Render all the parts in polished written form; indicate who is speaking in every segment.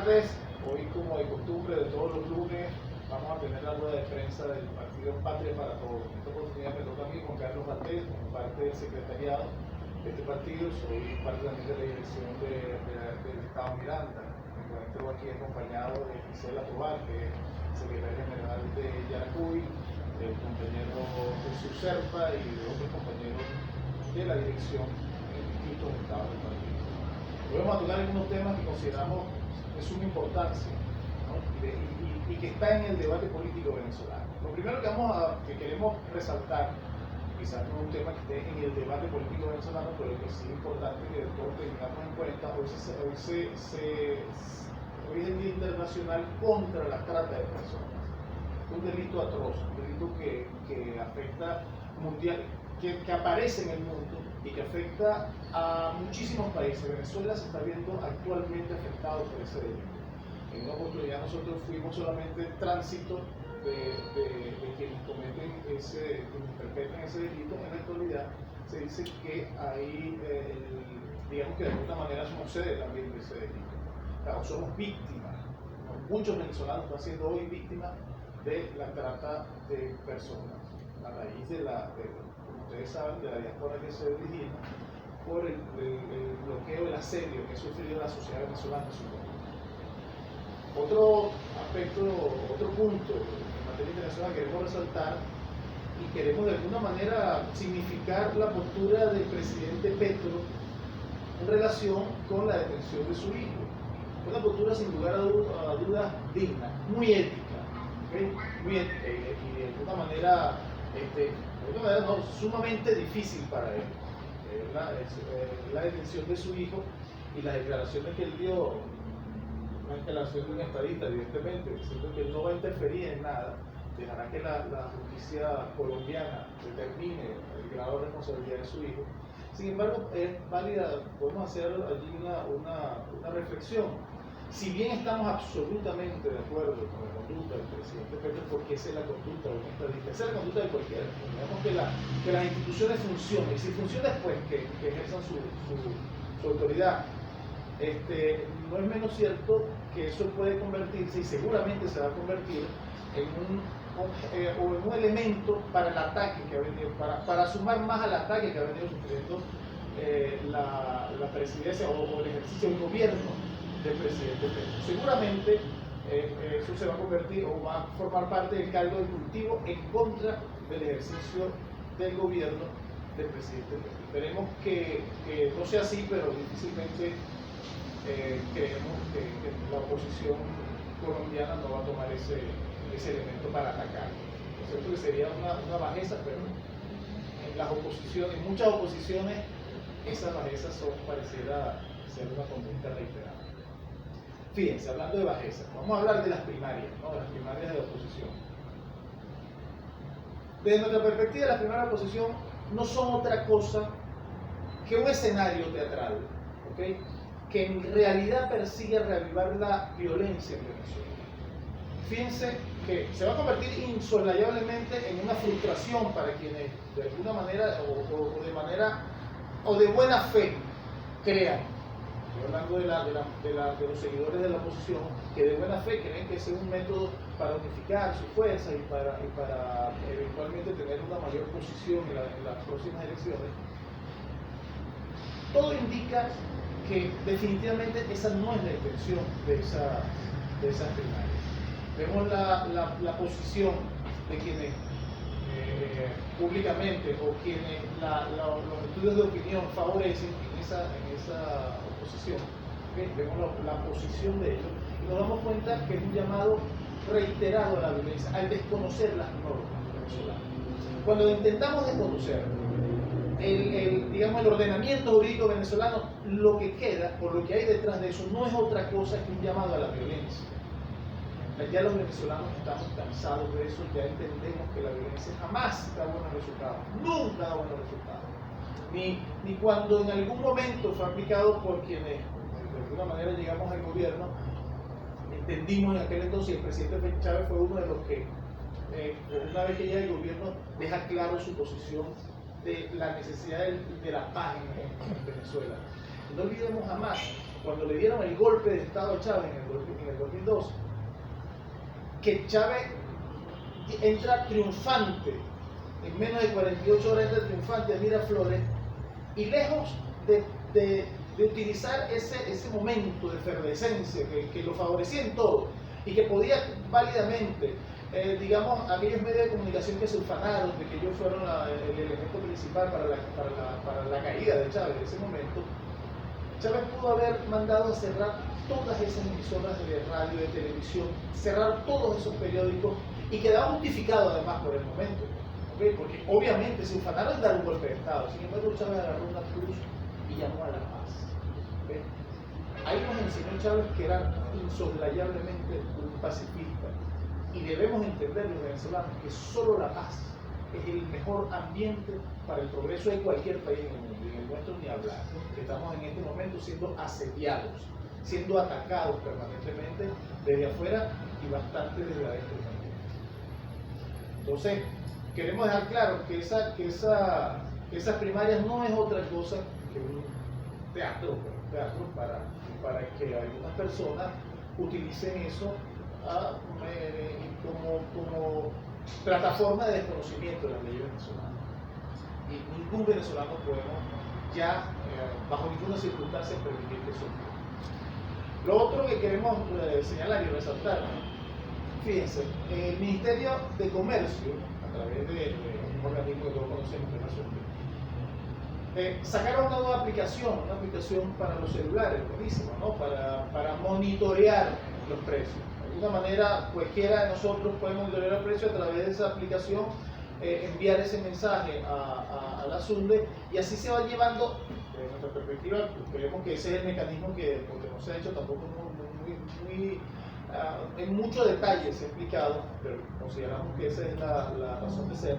Speaker 1: tardes. Hoy, como de costumbre, de todos los lunes, vamos a tener la rueda de prensa del partido Patria para Todos. En esta oportunidad me toca a mí, Juan Carlos Valdés, como parte del secretariado de este partido. Soy parte también de la dirección del Estado Miranda. Me encuentro aquí acompañado de Gisela Tobar, que es secretaria general de Yaracuy, del compañero Jesús Serpa y de otros compañeros de la dirección en distintos estados del partido. Hoy vamos a tocar algunos temas que consideramos de suma importancia, ¿no? y que está en el debate político venezolano. Lo primero que queremos resaltar, quizás no es un tema que esté en el debate político venezolano, pero que sí es importante que todos tengamos en cuenta, hoy es el Día Internacional contra la Trata de Personas. Un delito atroz, un delito que afecta mundial, que aparece en el mundo y que afecta a muchísimos países. Venezuela se está viendo actualmente afectado por ese delito. En una oportunidad nosotros fuimos solamente tránsito de quienes cometen quienes perpetran ese delito. En la actualidad se dice que ahí, digamos que de alguna manera somos sede también de ese delito. O somos víctimas, ¿no? Muchos venezolanos están siendo hoy víctimas de la trata de personas, a raíz como ustedes saben, de la diáspora que se origina por el bloqueo, el asedio que ha sufrido la sociedad venezolana en su conjunto. Otro aspecto, otro punto en materia internacional que queremos resaltar y queremos de alguna manera significar la postura del presidente Petro en relación con la detención de su hijo. Una postura sin lugar a dudas digna, muy ética, ¿okay? Muy ética y de alguna manera, no, sumamente difícil para él. La detención de su hijo y las declaraciones que él dio, una declaración de un estadista, evidentemente, diciendo que él no va a interferir en nada, dejará que la justicia colombiana determine el grado de responsabilidad de su hijo. Sin embargo, es válida, podemos hacer allí una reflexión. Si bien estamos absolutamente de acuerdo con la conducta del presidente Petro, porque esa es la conducta de un estadista, esa es la conducta de cualquiera. Digamos que las instituciones funcionen, y si funciona después que ejerzan su autoridad, no es menos cierto que eso puede convertirse, y seguramente se va a convertir, en un elemento para el ataque que ha venido, para sumar más al ataque que ha venido sufriendo la presidencia o el ejercicio del gobierno del presidente Petro. Seguramente eso se va a convertir o va a formar parte del caldo de cultivo en contra del ejercicio del gobierno del presidente Petro. Esperemos que no sea así, pero difícilmente creemos que la oposición colombiana no va a tomar ese elemento para atacar. Es cierto que sería una bajeza, pero en muchas oposiciones, esas bajezas pareciera ser una conducta reiterada. Fíjense, hablando de bajezas, vamos a hablar de las primarias, ¿no? De las primarias de la oposición. Desde nuestra perspectiva, las primarias de la oposición no son otra cosa que un escenario teatral, ¿okay? Que en realidad persigue reavivar la violencia en Venezuela. Fíjense que se va a convertir insoslayablemente en una frustración para quienes de alguna manera o de buena fe crean. Estoy hablando de los seguidores de la oposición que de buena fe creen que ese es un método para unificar sus fuerzas y para eventualmente tener una mayor posición en las próximas elecciones. Todo indica que definitivamente esa no es la intención de esas primarias. Vemos la posición de quienes públicamente o quienes los estudios de opinión favorecen en esa oposición. ¿Okay? Vemos la posición de ellos y nos damos cuenta que es un llamado reiterado a la violencia, al desconocer las normas venezolanas. Cuando intentamos desconocer el ordenamiento jurídico venezolano, lo que queda o lo que hay detrás de eso no es otra cosa que un llamado a la violencia. Ya los venezolanos estamos cansados de eso, ya entendemos que la violencia jamás da buenos resultados, nunca da buenos resultados. Ni cuando en algún momento fue aplicado por quienes de alguna manera llegamos al gobierno, entendimos en aquel entonces, el presidente Chávez fue uno de los que, una vez que llega el gobierno, deja claro su posición de la necesidad de la paz en Venezuela. No olvidemos jamás cuando le dieron el golpe de Estado a Chávez en el 2012, que Chávez entra triunfante, en menos de 48 horas entra triunfante a Miraflores, y lejos de utilizar ese momento de efervescencia que lo favorecía en todo, y que podía válidamente, digamos, aquellos medios de comunicación que se ufanaron de que ellos fueron el elemento principal para la caída de Chávez en ese momento, Chávez pudo haber mandado a cerrar todas esas emisoras de radio, de televisión, cerrar todos esos periódicos, y quedaba justificado además por el momento, ¿okay? Porque obviamente se ufanaron en dar un golpe de Estado. Sin embargo, Chávez agarró una cruz y llamó a la paz, ¿okay? Ahí nos enseñó Chávez que era insoslayablemente un pacifista, y debemos entender los venezolanos que solo la paz es el mejor ambiente para el progreso de cualquier país en el mundo, y en el nuestro ni hablar. Estamos en este momento siendo asediados, siendo atacados permanentemente desde afuera y bastante desde adentro también. Entonces, queremos dejar claro que esas primarias no es otra cosa que un teatro para que algunas personas utilicen eso como plataforma de desconocimiento de las leyes venezolanas. Y ningún venezolano podemos ya, bajo ninguna circunstancia, permitir que eso ocurra. Lo otro que queremos señalar y resaltar, fíjense, el Ministerio de Comercio, a través de un organismo que todos conocemos, que es Nación, sacaron una nueva aplicación, para los celulares, buenísima, ¿no? Para monitorear los precios. De alguna manera, cualquiera de nosotros puede monitorear el precio a través de esa aplicación, enviar ese mensaje a la SUNDE, y así se va llevando, desde nuestra perspectiva, creemos que ese es el mecanismo que, porque no se ha hecho tampoco en mucho detalle se ha explicado, pero consideramos que esa es la razón de ser,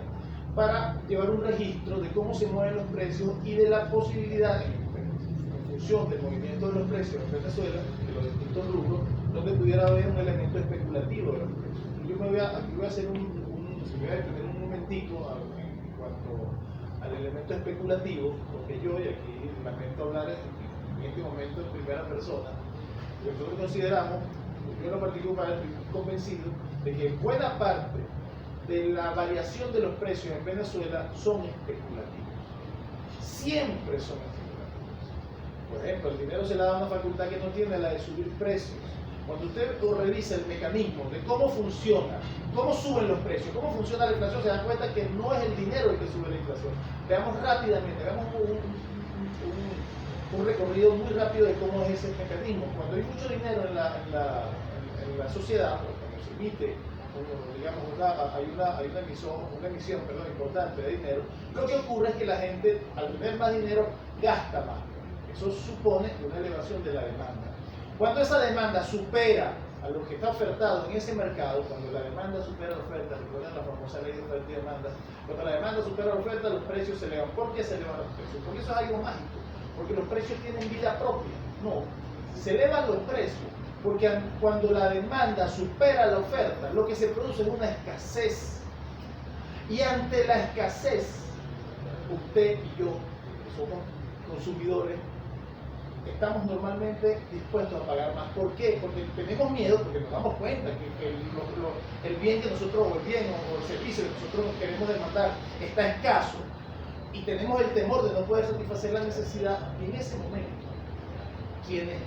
Speaker 1: para llevar un registro de cómo se mueven los precios y de la posibilidad, en función del movimiento de los precios en Venezuela, de los distintos rubros, donde pudiera haber un elemento especulativo de los precios. Yo aquí voy a hacer voy a detener un momentico en cuanto al elemento especulativo, porque yo, y aquí lamento hablar en este momento en primera persona, nosotros consideramos, yo en lo particular estoy convencido de que buena parte de la variación de los precios en Venezuela son especulativos. Siempre son especulativos. Por ejemplo, el dinero se le da a una facultad que no tiene, la de subir precios. Cuando usted revisa el mecanismo de cómo funciona, cómo suben los precios, cómo funciona la inflación, se da cuenta que no es el dinero el que sube la inflación. Veamos rápidamente, hagamos un recorrido muy rápido de cómo es ese mecanismo. Cuando hay mucho dinero en la sociedad, cuando se emite, digamos, hay una emisión importante de dinero, lo que ocurre es que la gente, al tener más dinero, gasta más. Eso supone una elevación de la demanda. Cuando esa demanda supera a lo que está ofertado en ese mercado, cuando la demanda supera la oferta, recuerden la famosa ley de oferta y demanda, cuando la demanda supera la oferta, los precios se elevan. ¿Por qué se elevan los precios? Porque eso es algo mágico, porque los precios tienen vida propia. No, se elevan los precios porque cuando la demanda supera la oferta, lo que se produce es una escasez. Y ante la escasez, usted y yo, que somos consumidores, estamos normalmente dispuestos a pagar más. ¿Por qué? Porque tenemos miedo, porque nos damos cuenta que el bien que nosotros, o el bien o el servicio que nosotros queremos demandar está escaso, y tenemos el temor de no poder satisfacer la necesidad. Y en ese momento, quienes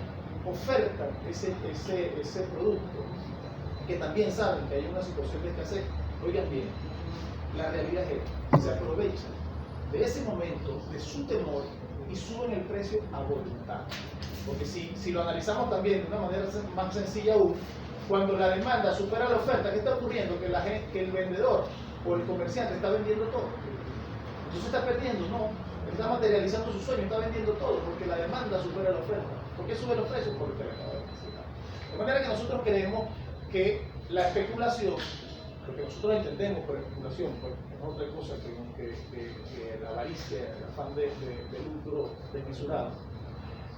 Speaker 1: ofertan ese producto, que también saben que hay una situación de escasez, oigan bien, la realidad es que se aprovechan de ese momento, de su temor, y suben el precio a voluntad. Porque si lo analizamos también de una manera más sencilla aún, cuando la demanda supera la oferta, ¿qué está ocurriendo? Que el vendedor o el comerciante está vendiendo todo. Entonces está perdiendo, no, está materializando su sueño, está vendiendo todo, porque la demanda supera la oferta. ¿Por qué suben los precios? Por el que acabo de mencionar. De manera que nosotros creemos que la especulación, lo que nosotros entendemos por especulación, pues, es otra cosa que la avaricia, el afán de lucro desmesurado,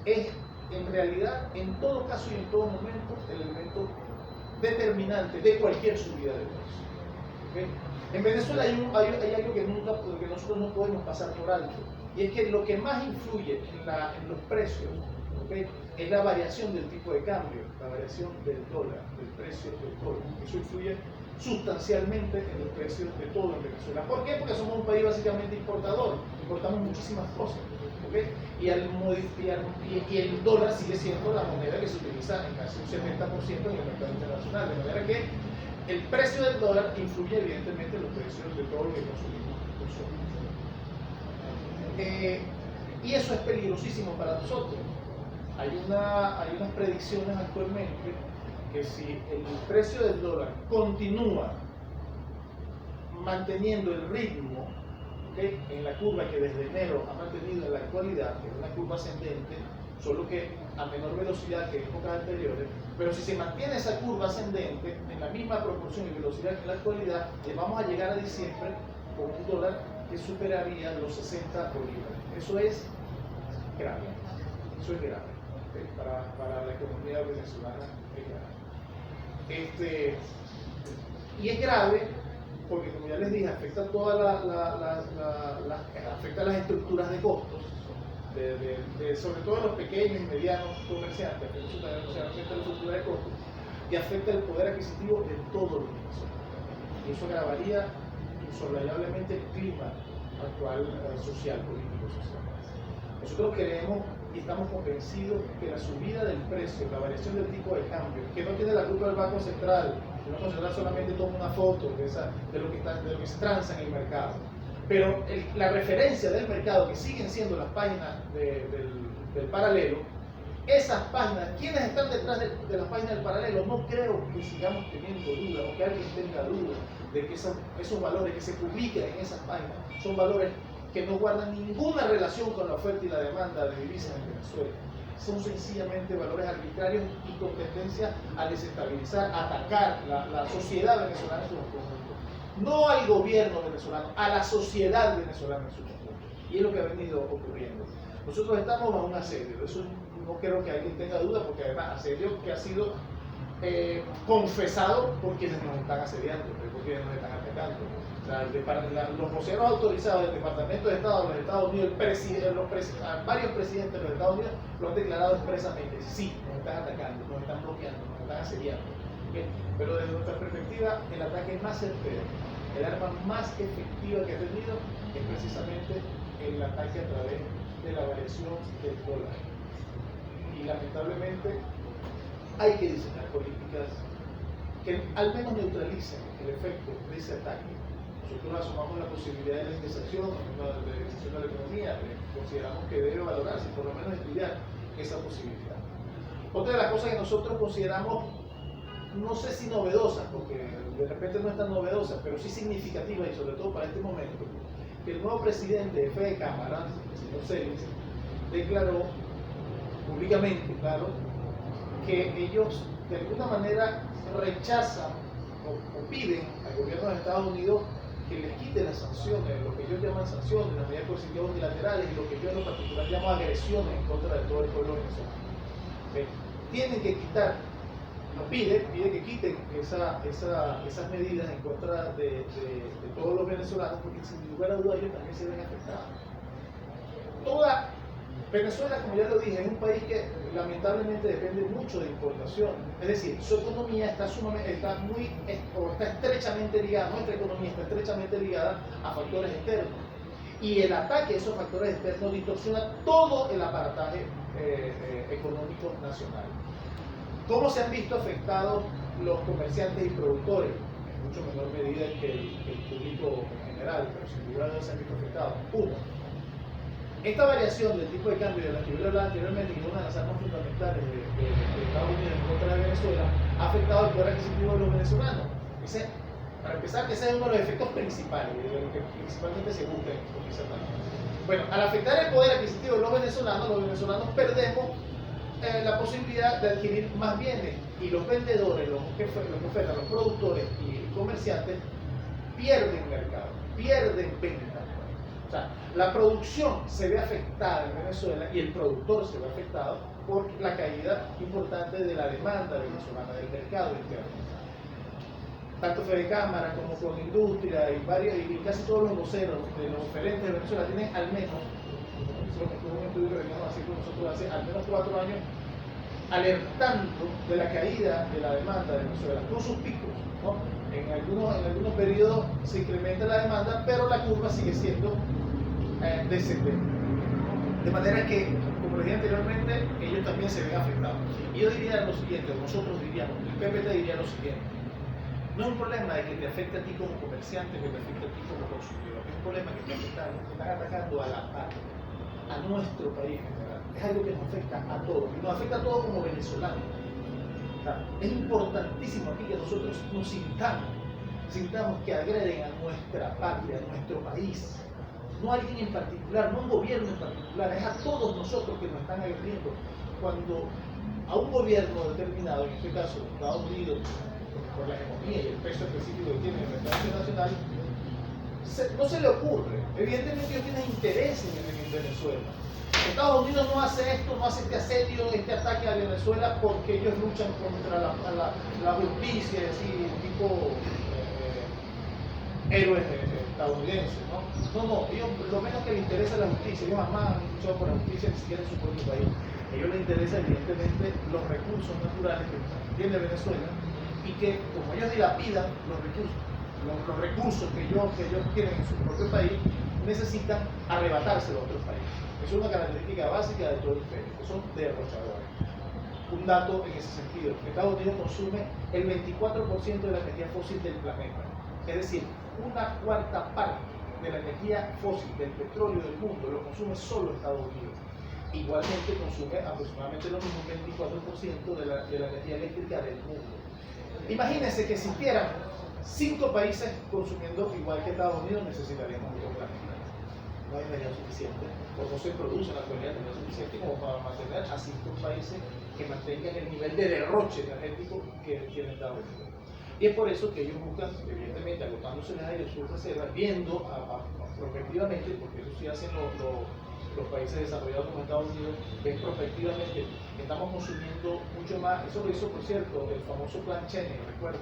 Speaker 1: es en realidad, en todo caso y en todo momento, el elemento determinante de cualquier subida de precios. ¿Okay? En Venezuela hay algo que nosotros no podemos pasar por alto, y es que lo que más influye en los precios ¿okay? Es la variación del tipo de cambio, la variación del dólar, del precio del dólar. Eso influye sustancialmente en el precio de todo en Venezuela. ¿Por qué? Porque somos un país básicamente importador, importamos muchísimas cosas. ¿Okay? Y el dólar sigue siendo la moneda que se utiliza en casi un 70% en el mercado internacional, de manera que el precio del dólar influye evidentemente en los precios de todo lo que consumimos. Y eso es peligrosísimo para nosotros. Hay unas predicciones actualmente que si el precio del dólar continúa manteniendo el ritmo, ¿okay?, en la curva que desde enero ha mantenido en la actualidad, que es una curva ascendente, solo que a menor velocidad que en épocas anteriores, pero si se mantiene esa curva ascendente en la misma proporción y velocidad que en la actualidad, vamos a llegar a diciembre con un dólar que superaría los 60 bolívares. Eso es grave, eso es grave, ¿okay?, para la economía venezolana es grave. Y es grave porque, como ya les dije, afecta afecta las estructuras de costos, sobre todo los pequeños y medianos comerciantes, pero eso también afecta la estructura de costos y afecta el poder adquisitivo de todos los venezolanos. Y eso agravaría insoslayablemente el clima actual social, político, social. Nosotros creemos y estamos convencidos que la subida del precio, la variación del tipo de cambio, que no tiene la culpa del Banco Central, el Banco Central solamente toma una foto de lo que se transa en el mercado, pero la referencia del mercado, que siguen siendo las páginas del paralelo, esas páginas, quienes están detrás de las páginas del paralelo, no creo que sigamos teniendo dudas o que alguien tenga dudas de que esos valores que se publican en esas páginas son valores que no guardan ninguna relación con la oferta y la demanda de divisas en Venezuela. Son sencillamente valores arbitrarios y con tendencia a desestabilizar, a atacar la sociedad venezolana en su conjunto. No al gobierno venezolano, a la sociedad venezolana en su conjunto. Y es lo que ha venido ocurriendo. Nosotros estamos bajo un asedio, eso no creo que alguien tenga duda, porque además asedio que ha sido confesado por quienes nos están asediando, por quienes nos están atacando. Los voceros autorizados del Departamento de Estado de los Estados Unidos, varios presidentes de los Estados Unidos lo han declarado expresamente: sí, nos están atacando, nos están bloqueando, nos están asediando. ¿Okay? Pero desde nuestra perspectiva, el ataque más certero, el arma más efectiva que ha tenido es precisamente el ataque a través de la variación del dólar. Y lamentablemente hay que diseñar políticas que al menos neutralicen el efecto de ese ataque. Nosotros asumamos la posibilidad de la indexación, de la economía, consideramos que debe valorarse, por lo menos estudiar esa posibilidad. Otra de las cosas que nosotros consideramos, no sé si novedosas, porque de repente no es tan novedosa, pero sí significativas, y sobre todo para este momento, que el nuevo presidente de Fede Cámara, el señor Celis, declaró públicamente, claro, que ellos de alguna manera rechazan o piden al gobierno de Estados Unidos que les quite las sanciones, lo que ellos llaman sanciones, las medidas coercitivas unilaterales y lo que yo en lo particular llamo agresiones en contra de todo el pueblo venezolano. Tienen que quitar, pide que quiten esas medidas en contra de todos los venezolanos, porque sin lugar a dudas ellos también se ven afectados. Venezuela, como ya lo dije, es un país que lamentablemente depende mucho de importación. Es decir, su economía está estrechamente ligada, nuestra economía está estrechamente ligada a factores externos. Y el ataque a esos factores externos distorsiona todo el aparataje económico nacional. ¿Cómo se han visto afectados los comerciantes y productores? En mucho menor medida que el público en general, pero sin duda se han visto afectados. Uno, esta variación del tipo de cambio de la que yo hablaba anteriormente, que es una de las armas fundamentales de Estados Unidos en contra de Venezuela, ha afectado el poder adquisitivo de los venezolanos. Para empezar, ese es uno de los efectos principales, de lo que principalmente se busca en esta etapa. Bueno, al afectar el poder adquisitivo de los venezolanos perdemos la posibilidad de adquirir más bienes, y los vendedores, los que ofertan, los productores y comerciantes pierden mercado, pierden venta. O sea, la producción se ve afectada en Venezuela y el productor se ve afectado por la caída importante de la demanda venezolana, del mercado interno. Tanto Fede Cámara como con Industria y casi todos los voceros de los oferentes de Venezuela tienen al menos, es un estudio que veníamos haciendo nosotros hace al menos 4 años, alertando de la caída de la demanda de Venezuela, con sus picos, ¿no? En algunos periodos se incrementa la demanda, pero la curva sigue siendo descendente. De manera que, como les dije anteriormente, ellos también se ven afectados. Y yo diría lo siguiente, nosotros diríamos, el PPT diría lo siguiente: no es un problema de que te afecte a ti como comerciante, que te afecte a ti como consumidor, es un problema que te afecta, que están atacando a nuestro país en general. Es algo que nos afecta a todos, y nos afecta a todos como venezolanos. O sea, es importantísimo aquí que nosotros nos sintamos que agreden a nuestra patria, a nuestro país. No a alguien en particular, no a un gobierno en particular, es a todos nosotros que nos están agrediendo. Cuando a un gobierno determinado, en este caso Estados Unidos, por la hegemonía y el peso específico que tiene en el mercado internacional, no se le ocurre. Evidentemente ellos tienen interés en Venezuela. Estados Unidos no hace esto, no hace este asedio, este ataque a Venezuela porque ellos luchan contra la justicia, es decir, tipo héroes estadounidenses, ¿no? No, ellos lo menos que les interesa es la justicia. Ellos jamás han luchado por la justicia ni siquiera en su propio país. A ellos les interesa evidentemente los recursos naturales que tiene Venezuela, y que, como ellos dilapidan los recursos que ellos tienen en su propio país, necesitan arrebatárselo a otros países. Es una característica básica de todo el imperio, que son derrochadores. Un dato en ese sentido: Estados Unidos consume el 24% de la energía fósil del planeta, es decir, 1/4 parte de la energía fósil, del petróleo del mundo, lo consume solo Estados Unidos. Igualmente consume aproximadamente lo mismo, un 24% de la energía eléctrica del mundo. Imagínense que existieran 5 países consumiendo igual que Estados Unidos, necesitaríamos otro planeta. No hay energía suficiente, o no se produce en la actualidad energía suficiente como para mantener a 5 países que mantengan el nivel de derroche energético que tiene Estados Unidos. Y es por eso que ellos buscan, evidentemente, agotándose ellos sus reservas, viendo prospectivamente, porque eso sí hacen los países desarrollados como Estados Unidos, ven prospectivamente que estamos consumiendo mucho más. Eso lo hizo, por cierto, el famoso plan Cheney, recuerden,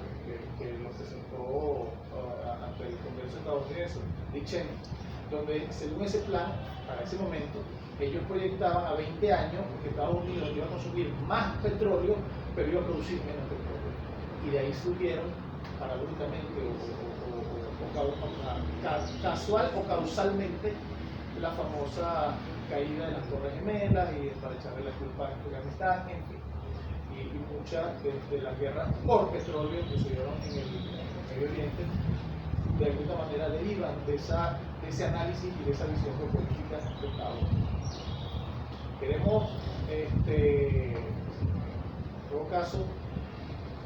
Speaker 1: que lo presentó ante el Congreso estadounidense, Dick Cheney, donde según ese plan, para ese momento, ellos proyectaban a 20 años que Estados Unidos iba a consumir más petróleo, pero iba a producir menos petróleo. Y de ahí surgieron, paradójicamente casual o causalmente, la famosa caída de las Torres Gemelas, y para echarle la culpa a Afganistán, en fin, y muchas de las guerras por petróleo que se dieron en el Medio Oriente, de alguna manera derivan de ese análisis y de esa visión geopolítica de Estados Unidos. Queremos, en todo caso,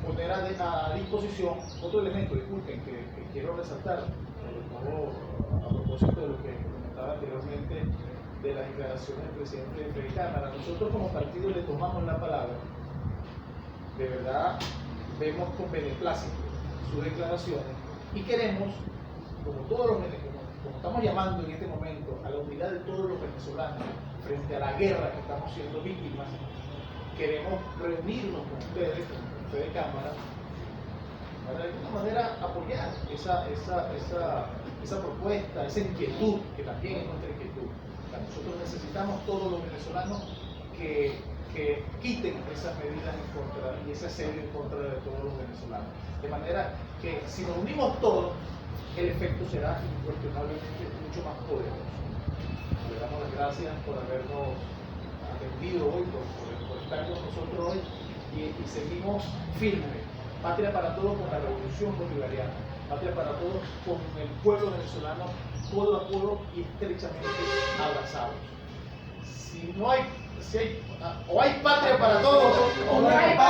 Speaker 1: poner a disposición otro elemento, disculpen, que quiero resaltar, a propósito de lo que comentaba anteriormente de las declaraciones del presidente de Fede Cámara. Nosotros como partido le tomamos la palabra, de verdad vemos con beneplácito sus declaraciones y queremos, como todos los venezolanos, como estamos llamando en este momento a la unidad de todos los venezolanos frente a la guerra que estamos siendo víctimas, queremos reunirnos con ustedes, con Fede Cámara, para de alguna manera apoyar esa propuesta, esa inquietud, que también es nuestra inquietud. O sea, nosotros necesitamos todos los venezolanos que quiten esas medidas en contra y ese asedio en contra de todos los venezolanos. De manera que si nos unimos todos, el efecto será incuestionablemente mucho más poderoso. Le damos las gracias por habernos atendido hoy, por estar con nosotros hoy, y seguimos firmes. Patria para todos con la revolución bolivariana, patria para todos con el pueblo venezolano, codo a codo y estrechamente abrazados. O hay patria para todos o no hay patria.